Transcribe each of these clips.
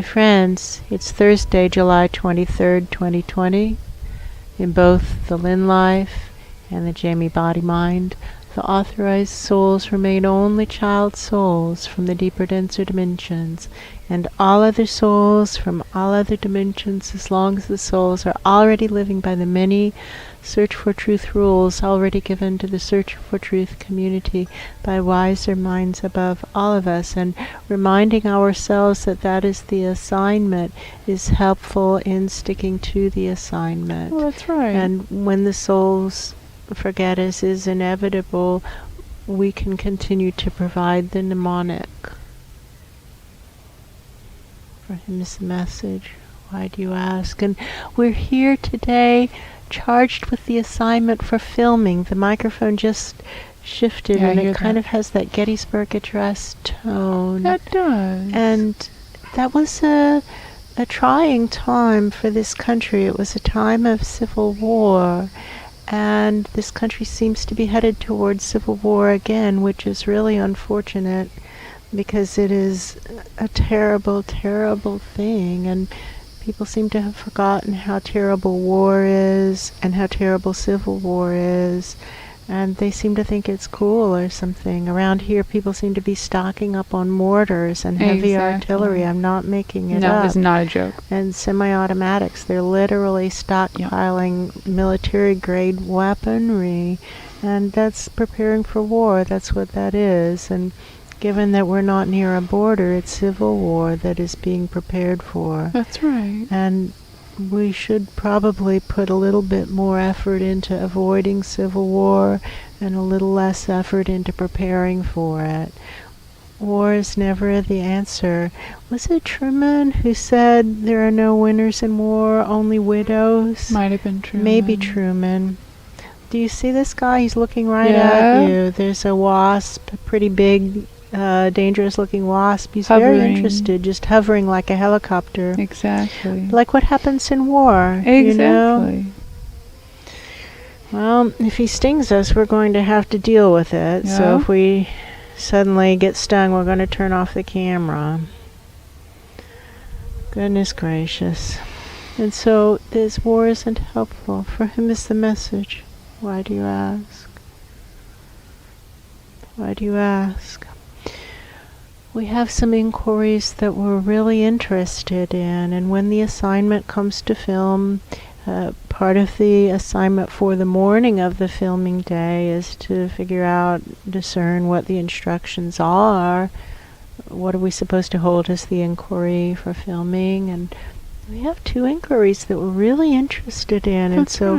friends, it's Thursday, July 23rd, 2020. In both the Lynn life and the Jamie body mind, the authorized souls remain only child souls from the deeper, denser dimensions, and all other souls from all other dimensions, as long as the souls are already living by the many search for truth rules already given to the search for truth community by wiser minds above all of us, and reminding ourselves that that is the assignment is helpful in sticking to the assignment. Well, that's right. And when the souls forget, as is inevitable, we can continue to provide the mnemonic. For him is the message. Why do you ask? And we're here today charged with the assignment for filming. The microphone just shifted, and it kind of has that Gettysburg Address tone. That does. And that was a trying time for this country. It was a time of civil war, and this country seems to be headed towards civil war again, which is really unfortunate because it is a terrible, terrible thing, and people seem to have forgotten how terrible war is and how terrible civil war is, and they seem to think it's cool or something. Around here, people seem to be stocking up on mortars and heavy artillery. I'm not making it up. No, it's not a joke. And semi-automatics. They're literally stockpiling military-grade weaponry, and that's preparing for war. That's what that is. And given that we're not near a border, it's civil war that is being prepared for. That's right. And we should probably put a little bit more effort into avoiding civil war and a little less effort into preparing for it. War is never the answer. Was it Truman who said there are no winners in war, only widows? Might have been Truman. Maybe Truman. Do you see this guy? He's looking right at you. There's a wasp, a pretty big, dangerous looking wasp. He's very interested, just hovering like a helicopter. Exactly. Like what happens in war. Exactly. You know? Well, if he stings us, we're going to have to deal with it. Yeah. So if we suddenly get stung, we're going to turn off the camera. Goodness gracious. And so this war isn't helpful. For him is the message. Why do you ask? Why do you ask? We have some inquiries that we're really interested in, and when the assignment comes to film, part of the assignment for the morning of the filming day is to figure out, discern what the instructions are. What are we supposed to hold as the inquiry for filming? And we have 2 inquiries that we're really interested in, and so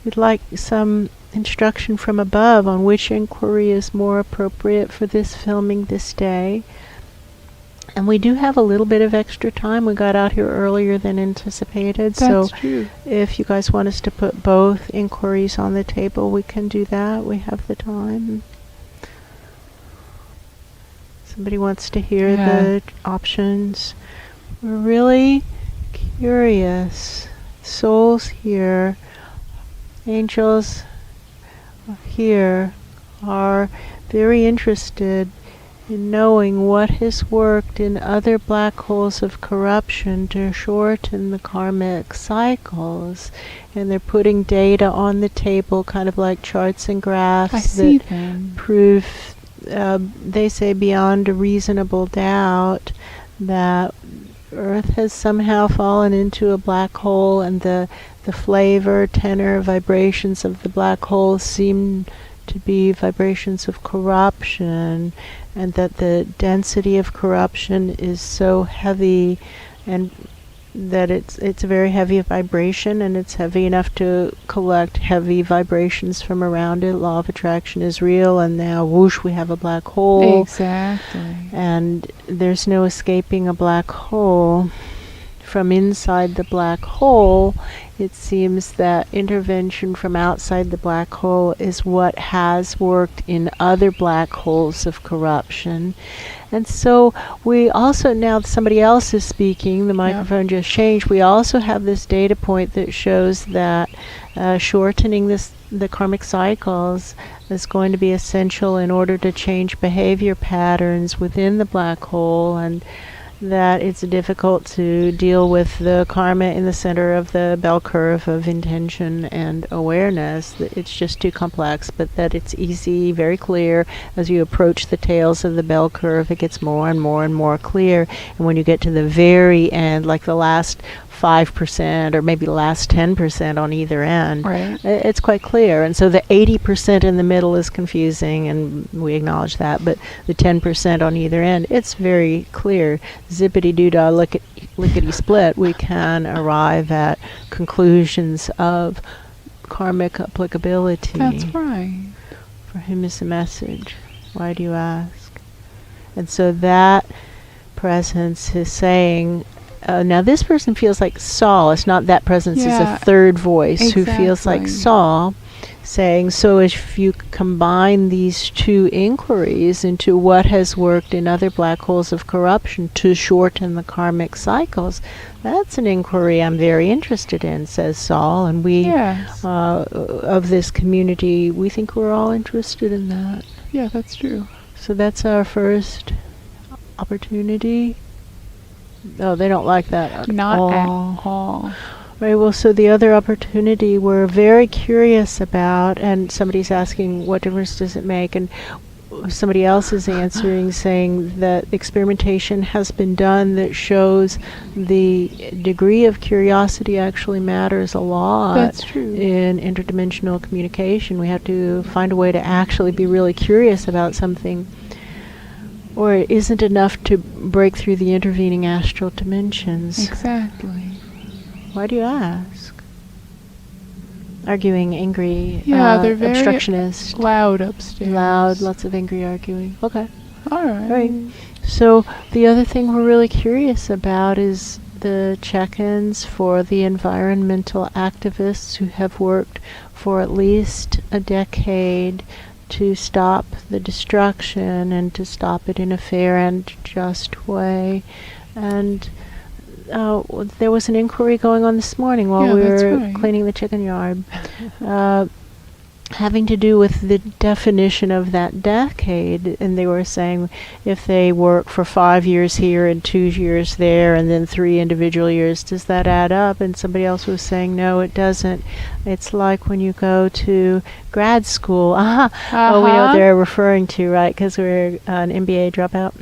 we'd like some instruction from above on which inquiry is more appropriate for this filming this day. And we do have a little bit of extra time. We got out here earlier than anticipated. That's so true. If you guys want us to put both inquiries on the table, we can do that. We have the time. Somebody wants to hear the options. We're really curious. Souls here, angels here, are very interested in knowing what has worked in other black holes of corruption to shorten the karmic cycles. And they're putting data on the table, kind of like charts and graphs that prove, they say beyond a reasonable doubt, that Earth has somehow fallen into a black hole, and the flavor, tenor, vibrations of the black hole seem to be vibrations of corruption, and that the density of corruption is so heavy, and that it's a very heavy vibration, and it's heavy enough to collect heavy vibrations from around it. Law of attraction is real, and now whoosh, we have a black hole. Exactly. And there's no escaping a black hole. From inside the black hole, it seems that intervention from outside the black hole is what has worked in other black holes of corruption. And so we also, now somebody else is speaking, the microphone just changed, we also have this data point that shows that shortening the karmic cycles is going to be essential in order to change behavior patterns within the black hole. And that it's difficult to deal with the karma in the center of the bell curve of intention and awareness. That it's just too complex, but that it's easy, very clear. As you approach the tails of the bell curve, it gets more and more and more clear. And when you get to the very end, like the last 5% or maybe the last 10% on either end, Right. it's quite clear. And so the 80% in the middle is confusing, and we acknowledge that, but the 10% on either end, it's very clear. Zippity-doo-dah, lickety-split, we can arrive at conclusions of karmic applicability. That's right. For whom is the message? Why do you ask? And so that presence is saying, now this person feels like Saul. It's not that presence. It's Yeah, a third voice who feels like exactly. Saul, saying, so if you combine these two inquiries into what has worked in other black holes of corruption to shorten the karmic cycles, that's an inquiry I'm very interested in, says Saul. And we, Yes. of this community, we think we're all interested in that. Yeah, that's true. So that's our first opportunity. Oh, they don't like that at Not all. at all. Right, well, so the other opportunity we're very curious about, and somebody's asking what difference does it make, and somebody else is answering saying that experimentation has been done that shows the degree of curiosity actually matters a lot. That's true. In interdimensional communication. We have to find a way to actually be really curious about something, or it isn't enough to break through the intervening astral dimensions. Exactly. Why do you ask? Arguing, angry, Yeah, they're very obstructionist, loud upstairs. loud, lots of angry arguing. Okay. All right. Right. So the other thing we're really curious about is the check-ins for the environmental activists who have worked for at least a decade to stop the destruction and to stop it in a fair and just way. And there was an inquiry going on this morning while Yeah, we that's were right. cleaning the chicken yard, having to do with the definition of that decade. And they were saying if they work for 5 years here and 2 years there and then 3 individual years, does that add up? And somebody else was saying, no, it doesn't. It's like when you go to grad school. Oh, we know what they're referring to, right? Because we're an MBA dropout.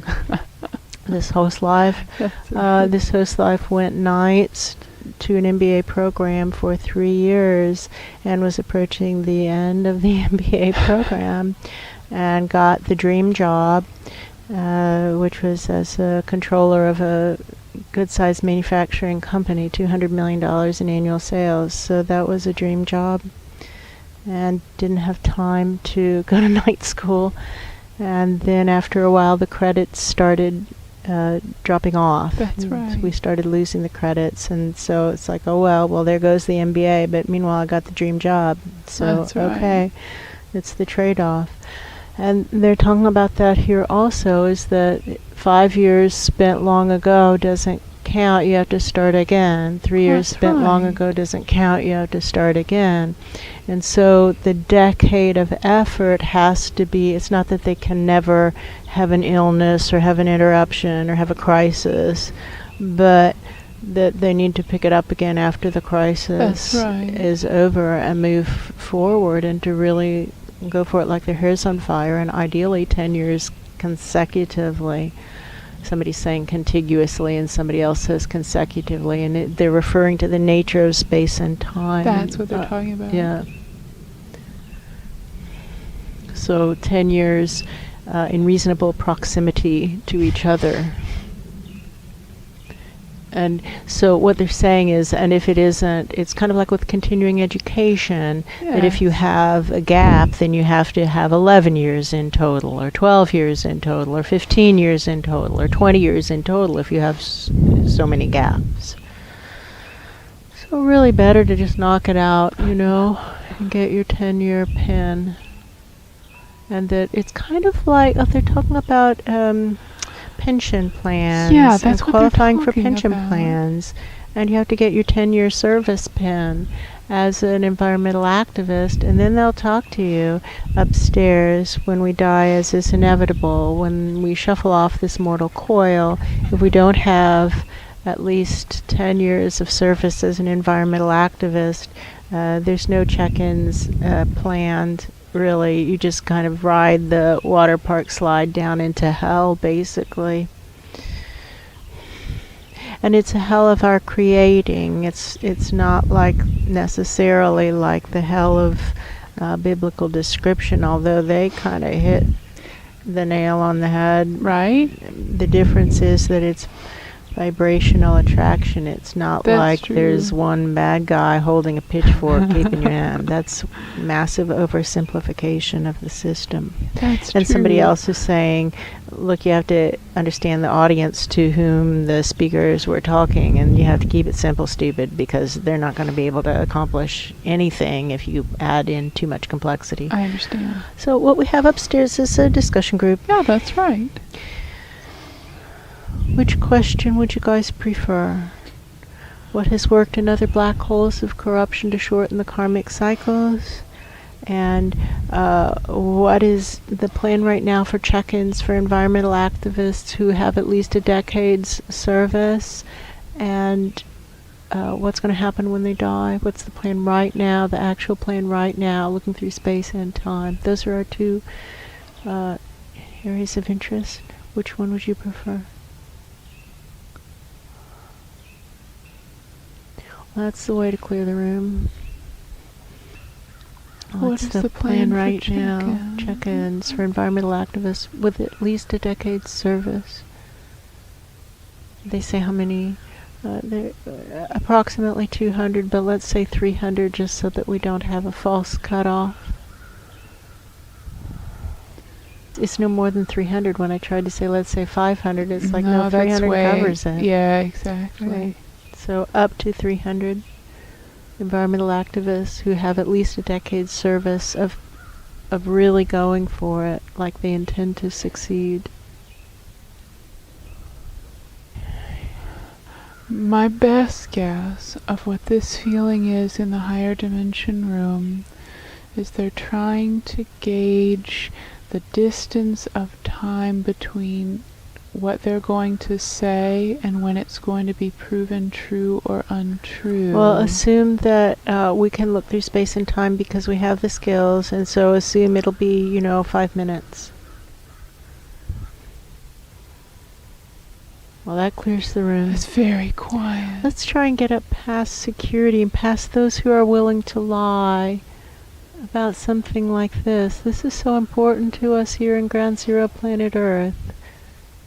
This host life. This host life went nights to an MBA program for 3 years and was approaching the end of the MBA program and got the dream job, which was as a controller of a good-sized manufacturing company, $200 million in annual sales. So that was a dream job, and didn't have time to go to night school. And then after a while the credits started dropping off. That's right. We started losing the credits, and so it's like, oh well, there goes the MBA, but meanwhile I got the dream job. So That's right. okay, it's the trade-off. And they're talking about that here also, is that 5 years spent long ago doesn't count, you have to start again. 3 years That's spent long right. ago doesn't count, you have to start again. And so the decade of effort has to be, it's not that they can never have an illness or have an interruption or have a crisis, but that they need to pick it up again after the crisis That's right. is over and move forward, and to really go for it like their hair's on fire, and ideally 10 years consecutively. Somebody's saying contiguously and somebody else says consecutively, and they're referring to the nature of space and time. That's what they're talking about. Yeah. So 10 years in reasonable proximity to each other. And so what they're saying is, and if it isn't, it's kind of like with continuing education, that if you Yes. have a gap, then you have to have 11 years in total, or 12 years in total, or 15 years in total, or 20 years in total if you have so many gaps. So really better to just knock it out, and get your 10-year pin. And that it's kind of like, they're talking about pension plans. Yeah, and that's what they're qualifying for talking pension about. plans. And you have to get your 10-year service pin. as an environmental activist, and then they'll talk to you upstairs when we die, as is inevitable, when we shuffle off this mortal coil. If we don't have at least 10 years of service as an environmental activist, there's no check-ins planned, really. You just kind of ride the water park slide down into hell, basically. And it's a hell of our creating. It's not like necessarily like the hell of biblical description, although they kind of hit the nail on the head. Right? The difference is that it's vibrational attraction. It's not That's like true. there's one bad guy holding a pitchfork keeping your hand. That's massive oversimplification of the system. That's And true. somebody else is saying, look, you have to understand the audience to whom the speakers were talking, and you have to keep it simple, stupid, because they're not going to be able to accomplish anything if you add in too much complexity. I understand. So what we have upstairs is a discussion group. Yeah, that's right. Which question would you guys prefer? What has worked in other black holes of corruption to shorten the karmic cycles? And what is the plan right now for check-ins for environmental activists who have at least a decade's service? And what's going to happen when they die? What's the plan right now, the actual plan right now, looking through space and time? Those are our two areas of interest. Which one would you prefer? Well, that's the way to clear the room. What's the plan right now? Check-ins for environmental activists with at least a decade's service. They say how many? They're approximately 200, but let's say 300 just so that we don't have a false cutoff. It's no more than 300. When I tried to say, let's say 500, it's like, no, 300 covers it. Yeah, exactly. Right. So up to 300 environmental activists who have at least a decade's service of really going for it, like they intend to succeed. My best guess of what this feeling is in the higher dimension room is they're trying to gauge the distance of time between what they're going to say and when it's going to be proven true or untrue. Well, assume that we can look through space and time because we have the skills, and so assume it'll be, 5 minutes. Well, that clears the room. It's very quiet. Let's try and get up past security and past those who are willing to lie about something like this. This is so important to us here in Ground Zero Planet Earth.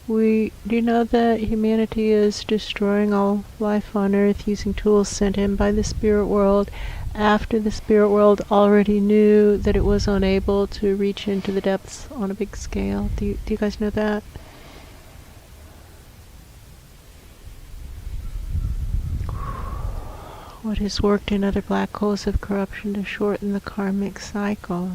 Do you know that humanity is destroying all life on Earth using tools sent in by the spirit world after the spirit world already knew that it was unable to reach into the depths on a big scale? Do you guys know that? What has worked in other black holes of corruption to shorten the karmic cycle?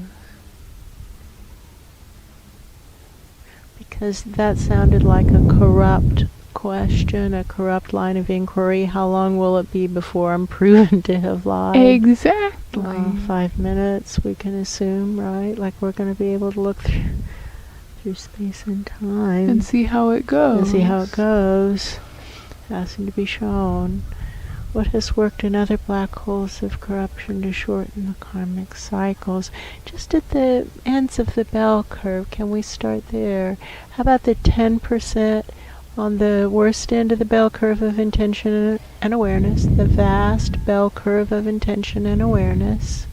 Because that sounded like a corrupt question, a corrupt line of inquiry. How long will it be before I'm proven to have lied? Exactly. 5 minutes, we can assume, right? Like we're going to be able to look through space and time. And see how it goes. Asking to be shown. What has worked in other black holes of corruption to shorten the karmic cycles? Just at the ends of the bell curve, can we start there? How about the 10% on the worst end of the bell curve of intention and awareness, the vast bell curve of intention and awareness?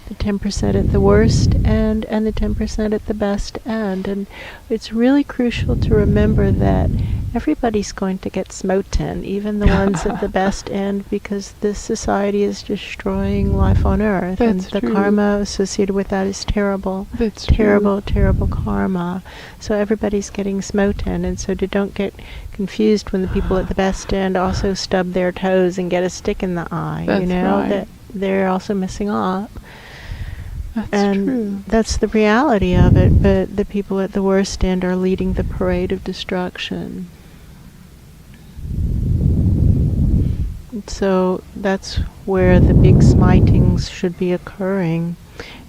The 10% at the worst end and the 10% at the best end. And it's really crucial to remember that everybody's going to get smoten, even the ones at the best end, because this society is destroying life on Earth. That's and the true. karma associated with that is terrible. That's terrible, terrible karma. So everybody's getting smoten, and so don't get confused when the people at the best end also stub their toes and get a stick in the eye. That's right. That they're also missing out. That's true. That's the reality of it, but the people at the worst end are leading the parade of destruction. So that's where the big smitings should be occurring,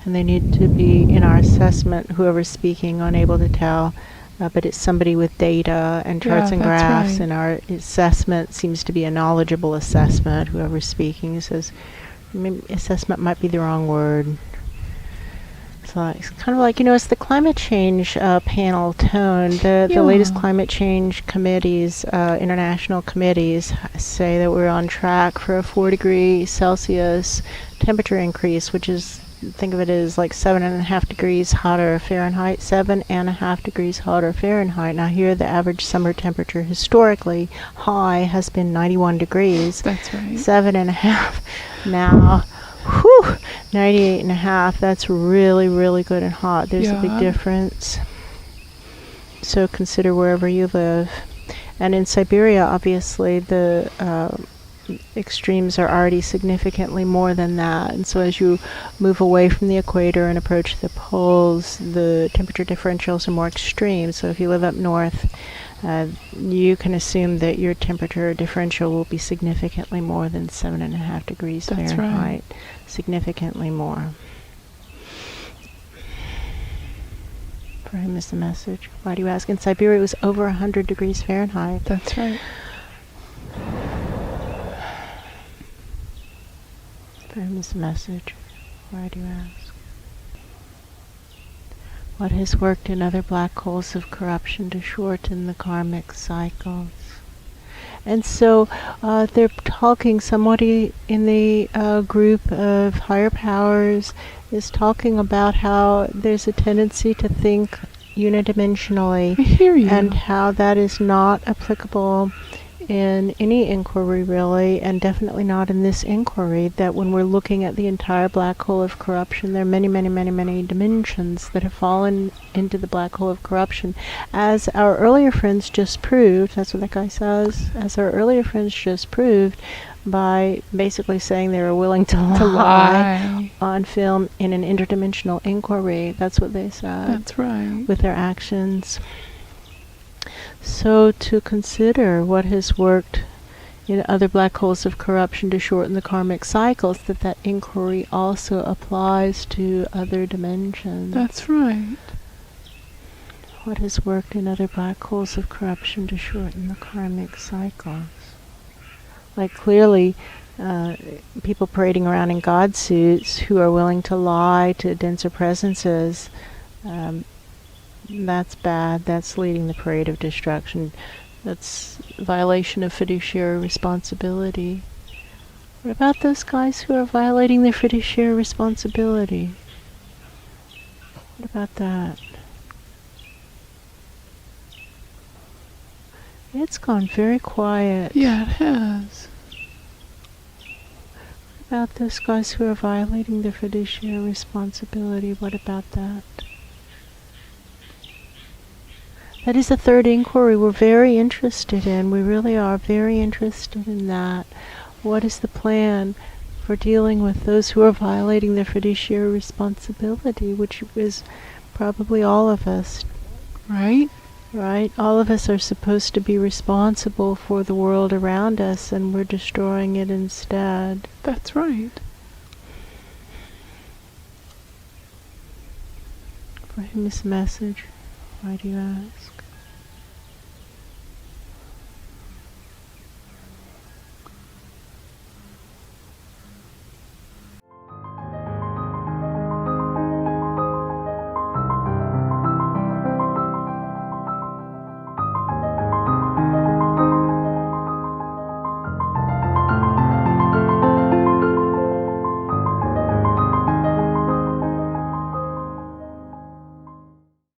and they need to be, in our assessment, whoever's speaking, unable to tell, but it's somebody with data and charts and that's graphs, right. and our assessment seems to be a knowledgeable assessment. Whoever's speaking says, maybe assessment might be the wrong word. So it's kind of like, it's the climate change panel tone. The latest climate change committees, international committees, say that we're on track for a 4 degree Celsius temperature increase, which is, think of it as like 7.5 degrees hotter Fahrenheit, 7.5 degrees hotter Fahrenheit. Now here the average summer temperature historically high has been 91 degrees. That's right. 7.5 now. Whew, 98.5. That's really, really good and hot. There's a big difference. So consider wherever you live. And in Siberia, obviously, the extremes are already significantly more than that. And so as you move away from the equator and approach the poles, the temperature differentials are more extreme. So if you live up north, you can assume that your temperature differential will be significantly more than 7.5 degrees That's Fahrenheit. Right. Significantly more. For him is the message. Why do you ask? In Siberia, it was over 100 degrees Fahrenheit. That's right. For him is the message. Why do you ask? What has worked in other black holes of corruption to shorten the karmic cycles? And so they're talking, somebody in the group of higher powers is talking about how there's a tendency to think unidimensionally. I hear you. And how that is not applicable in any inquiry, really, and definitely not in this inquiry, that when we're looking at the entire black hole of corruption, there are many, many, many, many dimensions that have fallen into the black hole of corruption. As our earlier friends just proved, that's what that guy says, as our earlier friends just proved, by basically saying they were willing to lie on film in an interdimensional inquiry. That's what they said. That's right. With their actions. So to consider what has worked in other black holes of corruption to shorten the karmic cycles, that inquiry also applies to other dimensions. That's right. What has worked in other black holes of corruption to shorten the karmic cycles? Like clearly, people parading around in God suits who are willing to lie to denser presences, that's bad. That's leading the parade of destruction. That's violation of fiduciary responsibility. What about those guys who are violating their fiduciary responsibility? What about that? It's gone very quiet. Yeah, it has. What about those guys who are violating their fiduciary responsibility? What about that? That is the third inquiry we're very interested in. We really are very interested in that. What is the plan for dealing with those who are violating their fiduciary responsibility, which is probably all of us. Right? Right? All of us are supposed to be responsible for the world around us, and we're destroying it instead. That's right. For him, this message. Why do you ask?